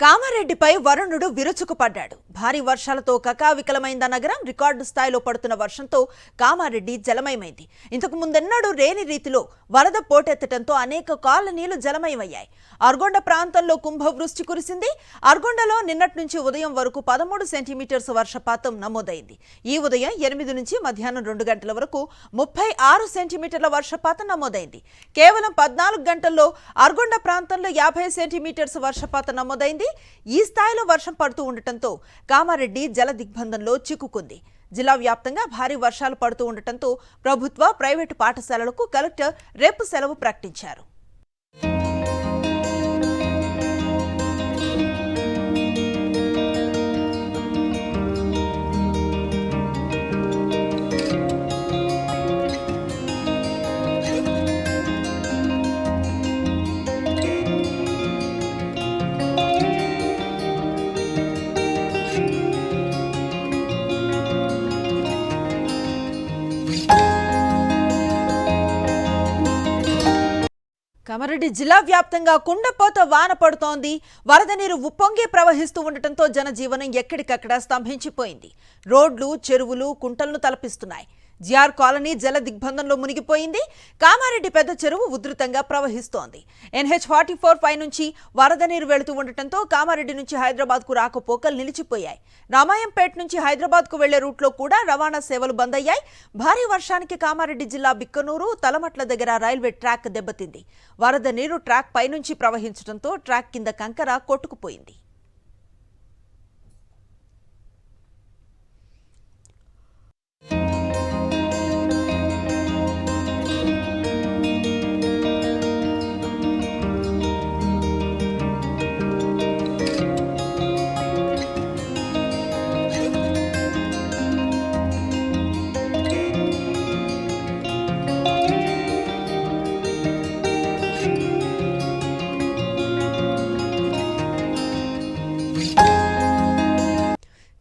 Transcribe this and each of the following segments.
కామారెడ్డిపై వరుణుడు విరుచుకుపడ్డాడు. భారీ వర్షాలతో కకావికలమైంద నగరం. రికార్డు స్థాయిలో పడుతున్న వర్షంతో కామారెడ్డి జలమయమైంది. ఇంతకు ముందెన్నడూ లేని రీతిలో వరద పోటెత్తడంతో అనేక కాలనీలు జలమయమయ్యాయి. అర్గొండ ప్రాంతంలో కుంభవృష్టి కురిసింది. అర్గొండలో నిన్నటి నుంచి ఉదయం వరకు 13 సెంటీమీటర్స్ వర్షపాతం నమోదైంది. ఈ ఉదయం 8 నుంచి మధ్యాహ్నం 2 గంటల వరకు 36 సెంటీమీటర్ల వర్షపాతం నమోదైంది. కేవలం 14 గంటల్లో అర్గొండ ప్రాంతంలో 50 సెంటీమీటర్స్ వర్షపాతం నమోదైంది. ఈ స్థాయిలో వర్షం పడుతూ ఉండటంతో కామారెడ్డి జల దిగ్బంధంలో చిక్కుకుంది. జిల్లా వ్యాప్తంగా భారీ వర్షాలు పడుతూ ఉండటంతో ప్రభుత్వ, ప్రైవేటు పాఠశాలలకు కలెక్టర్ రేపు సెలవు ప్రకటించారు. కామారెడ్డి జిల్లా వ్యాప్తంగా కుండపోత వాన పడుతోంది. వరద నీరు ఉప్పొంగి ప్రవహిస్తూ ఉండటంతో జనజీవనం ఎక్కడికక్కడ స్తంభించిపోయింది. రోడ్లు, చెరువులు, కుంటలను తలపిస్తున్నాయి. జిఆర్ కాలనీ జల దిగ్బంధంలో మునిగిపోయింది. కామారెడ్డి పెద్ద చెరువు ఉధృతంగా ప్రవహిస్తోంది. NH-44 పై నుంచి వరద నీరు వెళుతూ ఉండటంతో కామారెడ్డి నుంచి హైదరాబాద్కు రాకపోకలు నిలిచిపోయాయి. రామాయంపేట నుంచి హైదరాబాద్కు వెళ్లే రూట్లో కూడా రవాణా సేవలు బంద్ అయ్యాయి. భారీ వర్షానికి కామారెడ్డి జిల్లా బిక్కనూరు, తలమట్ల దగ్గర రైల్వే ట్రాక్ దెబ్బతింది. వరద నీరు ట్రాక్ పైనుంచి ప్రవహించడంతో ట్రాక్ కింద కంకర కొట్టుకుపోయింది.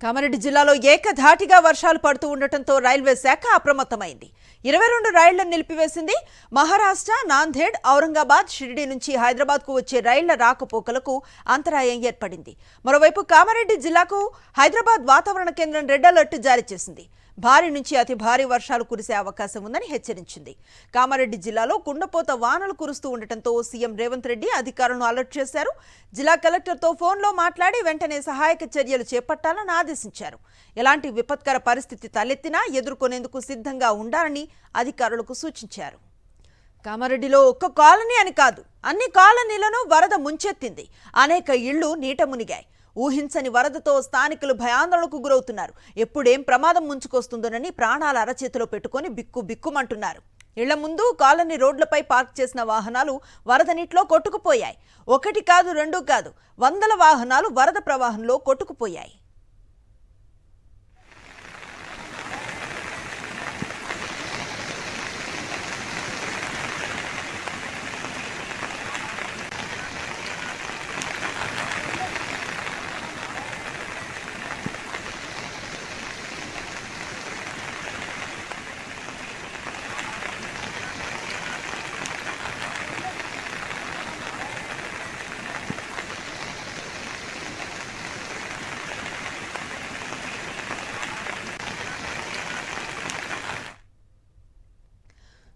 కామారెడ్డి జిల్లాలో ఏకధాటిగా వర్షాలు పడుతూ ఉండటంతో రైల్వే శాఖ అప్రమత్తమైంది. 22 రైళ్లను నిలిపివేసింది. మహారాష్ట్ర, నాందేడ్, ఔరంగాబాద్, షిరిడి నుంచి హైదరాబాద్కు వచ్చే రైళ్ల రాకపోకలకు అంతరాయం ఏర్పడింది. మరోవైపు కామారెడ్డి జిల్లాకు హైదరాబాద్ వాతావరణ కేంద్రం రెడ్ అలర్ట్ జారీ చేసింది. భారీ నుంచి అతి భారీ వర్షాలు కురిసే అవకాశం ఉందని హెచ్చరించింది. కామారెడ్డి జిల్లాలో కుండపోత వానలు కురుస్తూ ఉండటంతో సీఎం రేవంత్ రెడ్డి అధికారులను అలర్ట్ చేశారు. జిల్లా కలెక్టర్తో ఫోన్లో మాట్లాడి వెంటనే సహాయక చర్యలు చేపట్టాలని ఆదేశించారు. ఎలాంటి విపత్కర పరిస్థితి తలెత్తినా ఎదుర్కొనేందుకు సిద్ధంగా ఉండాలని అధికారులకు సూచించారు. కామారెడ్డిలో ఒక్క కాలనీ అని కాదు, అన్ని కాలనీలను వరద ముంచెత్తింది. అనేక ఇళ్లు నీట మునిగాయి. ఊహించని వరదతో స్థానికులు భయాందోళనకు గురవుతున్నారు. ఎప్పుడేం ప్రమాదం ముంచుకొస్తుందోనని ప్రాణాల అరచేతిలో పెట్టుకుని బిక్కుమంటున్నారు. ఇళ్ల ముందు, కాలనీ రోడ్లపై పార్క్ చేసిన వాహనాలు వరద నీటిలో కొట్టుకుపోయాయి. 1 కాదు, 2 కాదు, వందల వాహనాలు వరద ప్రవాహంలో కొట్టుకుపోయాయి.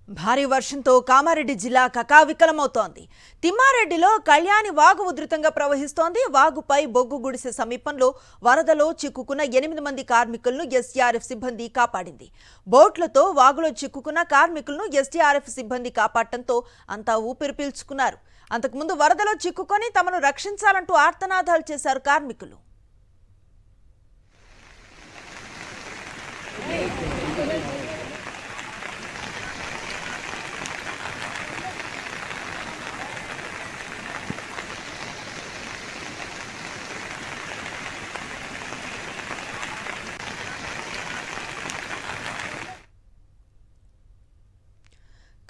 భారీ వర్షంతో కామారెడ్డి జిల్లా కకావికలమవుతోంది. తిమ్మారెడ్డిలో కళ్యాణి వాగు ఉధృతంగా ప్రవహిస్తోంది. వాగుపై బొగ్గు గుడిసె సమీపంలో వరదలో చిక్కుకున్న 8 మంది కార్మికులను ఎస్డీఆర్ఎఫ్ సిబ్బంది కాపాడింది. బోట్లతో వాగులో చిక్కుకున్న కార్మికులను ఎస్డీఆర్ఎఫ్ సిబ్బంది కాపాడటంతో అంతా ఊపిరి పీల్చుకున్నారు. అంతకుముందు వరదలో చిక్కుకొని తమను రక్షించాలంటూ ఆర్తనాదాలు చేశారు కార్మికులు.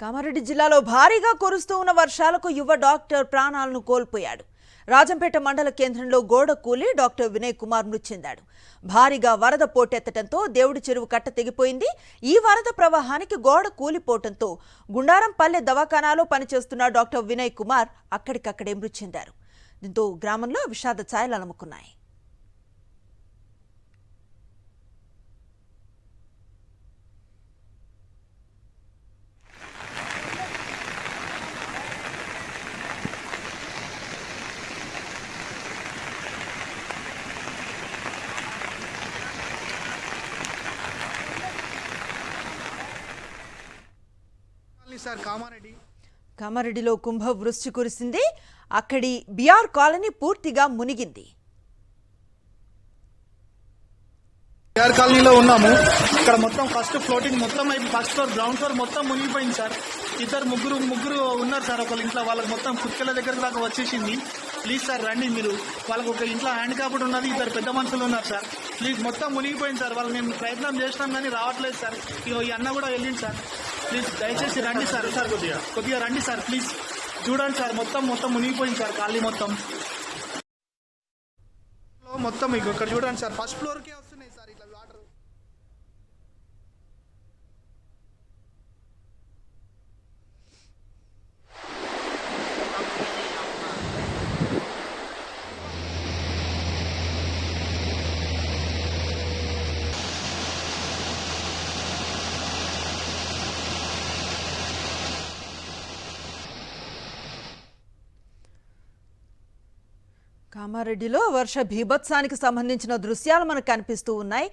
కామారెడ్డి జిల్లాలో భారీగా కురుస్తూ ఉన్న వర్షాలకు యువ డాక్టర్ ప్రాణాలను కోల్పోయాడు. రాజంపేట మండల కేంద్రంలో గోడ కూలి డాక్టర్ వినయ్ కుమార్ మృతి చెందాడు. భారీగా వరద పోటెత్తడంతో దేవుడి చెరువు కట్ట తెగిపోయింది. ఈ వరద ప్రవాహానికి గోడ కూలిపోవడంతో గుండారంపల్లె దవాఖానాలో పనిచేస్తున్న డాక్టర్ వినయ్ కుమార్ అక్కడికక్కడే మృతి చెందారు. దీంతో గ్రామంలో విషాద ఛాయలు అలుముకున్నాయి. కామారెడ్డిలో కుంభ వృష్టి కురిసింది. అక్కడి బిఆర్ కాలనీ పూర్తిగా మునిగింది. బిఆర్ కాలనీలో ఉన్నాము. ఇక్కడ మొత్తం ఫస్ట్ ఫ్లోటింగ్ మొత్తం ఫస్ట్ ఫ్లోర్ గ్రౌండ్ ఫ్లోర్ మొత్తం మునిగిపోయింది సార్. ముగ్గురు ఉన్నారు సార్. ఒకళ్ళ ఇంట్లో వాళ్ళకి మొత్తం కుర్చీల దగ్గర దాకా వచ్చేసింది. ప్లీజ్ సార్ రండి మీరు. వాళ్ళకి ఒక ఇంట్లో హ్యాండ్ కాపుడు ఉన్నది, ఇద్దరు పెద్ద మనుషులు ఉన్నారు సార్. ప్లీజ్ మొత్తం మునిగిపోయింది సార్. వాళ్ళు మేము ప్రయత్నం చేసినాం కానీ రావట్లేదు సార్. ఈ అన్న కూడా వెళ్ళింది సార్. ప్లీజ్ దయచేసి రండి సార్. కొద్దిగా రండి సార్ ప్లీజ్. చూడండి సార్ మొత్తం మునిగిపోయింది సార్. కాలనీ మొత్తం ఇక్కడ చూడండి సార్. ఫస్ట్ ఫ్లోర్కే వస్తున్నాయి సార్ ఇట్లా వాటర్. కామారెడ్డిలో వర్ష బీభత్సానికి సంబంధించిన దృశ్యాలు మనకు కనిపిస్తూ ఉన్నాయి.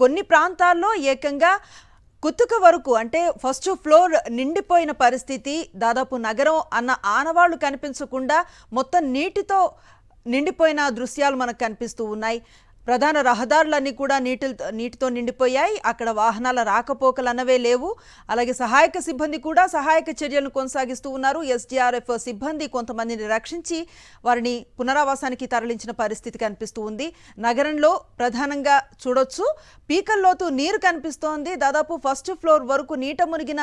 కొన్ని ప్రాంతాల్లో ఏకంగా కుతుక వరకు అంటే ఫస్ట్ ఫ్లోర్ నిండిపోయిన పరిస్థితి. దాదాపు నగరం అన్న ఆనవాళ్లు కనిపించకుండా మొత్తం నీటితో నిండిపోయిన దృశ్యాలు మనకు కనిపిస్తూ ఉన్నాయి. ప్రధాన రహదారులన్నీ కూడా నీటితో నిండిపోయాయి. అక్కడ వాహనాల రాకపోకలు అన్నవే లేవు. అలాగే సహాయక సిబ్బంది కూడా సహాయక చర్యలను కొనసాగిస్తూ ఉన్నారు. ఎస్డీఆర్ఎఫ్ సిబ్బంది కొంతమందిని రక్షించి వారిని పునరావాసానికి తరలించిన పరిస్థితి కనిపిస్తూ ఉంది. నగరంలో ప్రధానంగా చూడొచ్చు పీకల్లోతు నీరు కనిపిస్తోంది. దాదాపు ఫస్ట్ ఫ్లోర్ వరకు నీట మునిగిన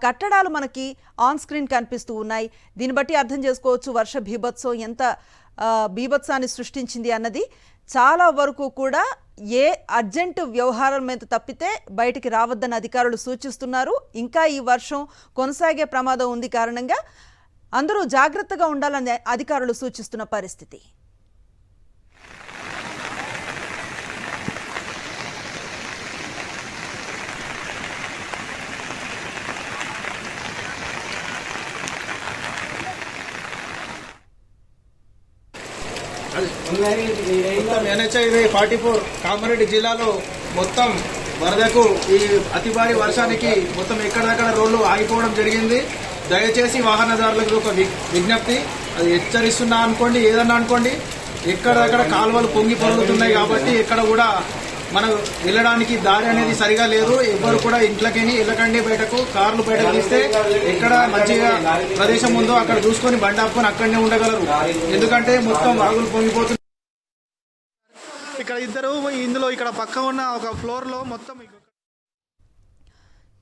కట్టడాలు మనకి ఆన్ స్క్రీన్ కనిపిస్తూ ఉన్నాయి. దీన్ని బట్టి అర్థం చేసుకోవచ్చు వర్ష బీభత్సం ఎంత బీభత్సాన్ని సృష్టించింది అన్నది. చాలా వరకు కూడా ఏ అర్జెంటు వ్యవహారం మీద తప్పితే బయటికి రావద్దని అధికారులు సూచిస్తున్నారు. ఇంకా ఈ వర్షం కొనసాగే ప్రమాదం ఉంది కారణంగా అందరూ జాగ్రత్తగా ఉండాలని అధికారులు సూచిస్తున్న పరిస్థితి. NHI 44 కామారెడ్డి జిల్లాలో మొత్తం వరదకు ఈ అతి భారీ వర్షానికి మొత్తం ఎక్కడెక్కడ రోడ్లు ఆగిపోవడం జరిగింది. దయచేసి వాహనదారులకు ఒక విజ్ఞప్తి, అది హెచ్చరిస్తున్నా అనుకోండి, ఏదన్నా అనుకోండి, ఎక్కడెక్కడ కాలువలు పొంగి పొరుగుతున్నాయి కాబట్టి ఎక్కడ కూడా మనం వెళ్ళడానికి దారి అనేది సరిగా లేదు. ఎవ్వరు కూడా ఇంట్లోకి వెళ్ళకండి. బయటకు కార్లు బయటకు తీస్తే ఎక్కడ మంచిగా ప్రదేశం ఉందో అక్కడ చూసుకొని బండి ఆపుకొని అక్కడనే ఉండగలరు. ఎందుకంటే మొత్తం వాగులు పొంగిపోతుంది. ఇక్కడ ఇందులో ఇక్కడ పక్క ఉన్న ఒక ఫ్లోర్ లో మొత్తం.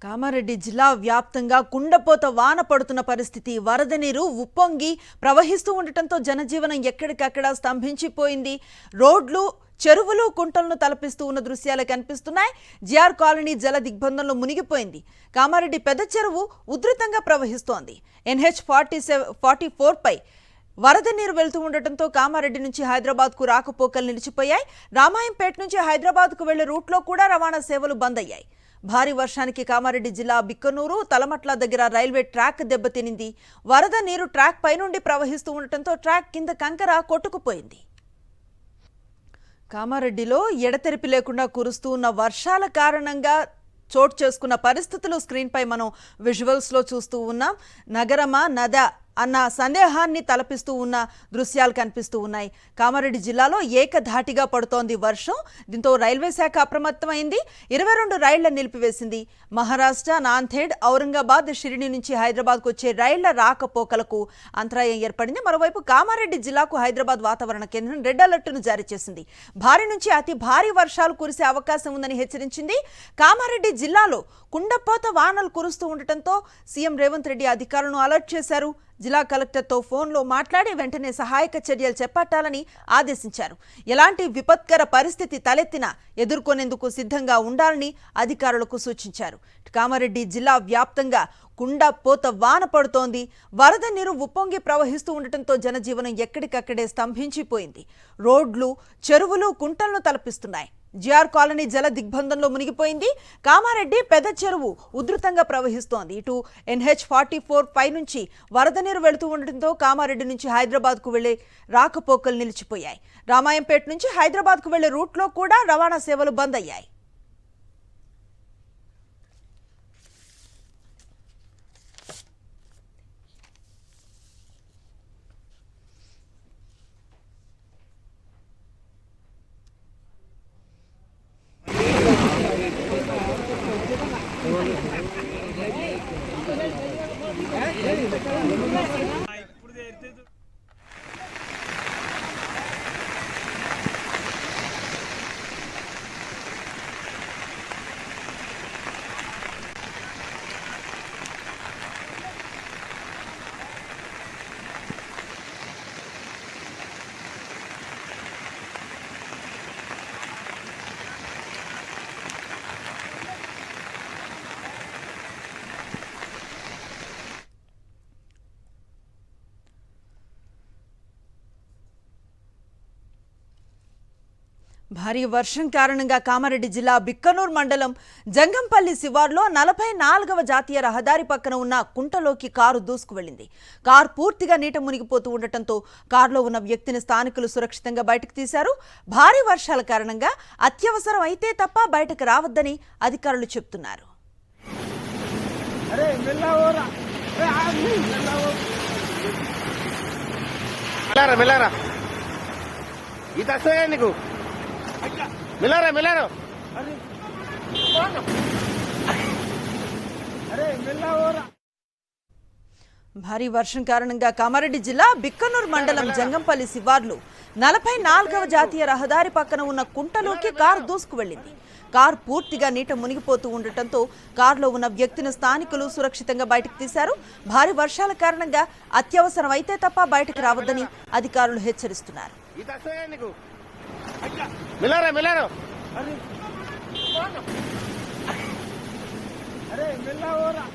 కామారెడ్డి జిల్లా వ్యాప్తంగా కుండపోత వాన పడుతున్న పరిస్థితి. వరద నీరు ఉప్పొంగి ప్రవహిస్తూ ఉండటంతో జనజీవనం ఎక్కడికక్కడ స్తంభించిపోయింది. రోడ్లు, చెరువులు, కుంటలను తలపిస్తూ ఉన్న దృశ్యాలు కనిపిస్తున్నాయి. జిఆర్ కాలనీ జల దిగ్బంధంలో మునిగిపోయింది. కామారెడ్డి పెద్ద చెరువు ఉధృతంగా ప్రవహిస్తోంది. NH 44 పై వరద నీరు వెళ్తూ ఉండటంతో కామారెడ్డి నుంచి హైదరాబాద్కు రాకపోకలు నిలిచిపోయాయి. రామాయంపేట నుంచి హైదరాబాద్కు వెళ్లే రూట్లో కూడా రవాణా సేవలు బంద్ అయ్యాయి. భారీ వర్షానికి కామారెడ్డి జిల్లా బిక్కనూరు, తలమట్ల దగ్గర రైల్వే ట్రాక్ దెబ్బతినింది. వరద నీరు ట్రాక్ పైనుండి ప్రవహిస్తూ ఉండటంతో ట్రాక్ కింద కంకర కొట్టుకుపోయింది. కామారెడ్డిలో ఎడతెరిపి లేకుండా కురుస్తూ ఉన్న వర్షాల కారణంగా చోటు చేసుకున్న పరిస్థితులు స్క్రీన్పై మనం విజువల్స్లో చూస్తూ ఉన్నాం. నగరమా నదా అన్న సందేహాన్ని తలపిస్తూ ఉన్న దృశ్యాలు కనిపిస్తూ ఉన్నాయి. కామారెడ్డి జిల్లాలో ఏకధాటిగా పడుతోంది వర్షం. దీంతో రైల్వే శాఖ అప్రమత్తమైంది. 22 రైళ్లను నిలిపివేసింది. మహారాష్ట్ర, నాందేడ్, ఔరంగాబాద్, షిరిడి నుంచి హైదరాబాద్కు వచ్చే రైళ్ల రాకపోకలకు అంతరాయం ఏర్పడింది. మరోవైపు కామారెడ్డి జిల్లాకు హైదరాబాద్ వాతావరణ కేంద్రం రెడ్ అలర్ట్ను జారీ చేసింది. భారీ నుంచి అతి భారీ వర్షాలు కురిసే అవకాశం ఉందని హెచ్చరించింది. కామారెడ్డి జిల్లాలో కుండపోత వానలు కురుస్తూ ఉండటంతో సీఎం రేవంత్ రెడ్డి అధికారులను అలర్ట్ చేశారు. జిల్లా కలెక్టర్తో ఫోన్లో మాట్లాడి వెంటనే సహాయక చర్యలు చేపట్టాలని ఆదేశించారు. ఎలాంటి విపత్కర పరిస్థితి తలెత్తినా ఎదుర్కొనేందుకు సిద్ధంగా ఉండాలని అధికారులకు సూచించారు. కామారెడ్డి జిల్లా వ్యాప్తంగా కుండపోత వాన పడుతోంది. వరద నీరు ఉప్పొంగి ప్రవహిస్తూ ఉండటంతో జనజీవనం ఎక్కడికక్కడే స్తంభించిపోయింది. రోడ్లు, చెరువులు, కుంటలను తలపిస్తున్నాయి. జిఆర్ కాలనీ జల దిగ్బంధంలో మునిగిపోయింది. కామారెడ్డి పెద్ద చెరువు ఉధృతంగా ప్రవహిస్తోంది. ఇటు NH-44 పై నుంచి వరద నీరు వెళుతూ ఉండటంతో కామారెడ్డి నుంచి హైదరాబాద్కు వెళ్లే రాకపోకలు నిలిచిపోయాయి. రామాయంపేట నుంచి హైదరాబాద్కు వెళ్లే రూట్లో కూడా రవాణా సేవలు బంద్ అయ్యాయి. భారీ వర్షం కారణంగా కామారెడ్డి జిల్లా బిక్కనూరు మండలం జంగంపల్లి శివార్లో 44వ జాతీయ రహదారి పక్కన ఉన్న కుంటలోకి కారు దూసుకు వెళ్లింది. కారు పూర్తిగా నీట మునిగిపోతూ ఉండటంతో కారులో ఉన్న వ్యక్తిని స్థానికులు సురక్షితంగా బయటకు తీశారు. భారీ వర్షాల కారణంగా అత్యవసరం అయితే తప్ప బయటకు రావద్దని అధికారులు చెబుతున్నారు. భారీ వర్షం కారణంగా కామారెడ్డి జిల్లా బిక్కనూరు మండలం జంగంపల్లి శివార్లు 44వ జాతీయ రహదారి పక్కన ఉన్న కుంటలోకి కారు దూసుకు వెళ్లింది. కారు పూర్తిగా నీట మునిగిపోతూ ఉండటంతో కారులో ఉన్న వ్యక్తిని స్థానికులు సురక్షితంగా బయటకు తీశారు. భారీ వర్షాల కారణంగా అత్యవసరం అయితే తప్ప బయటకు రావద్దని అధికారులు హెచ్చరిస్తున్నారు. अरे मिला हो रहा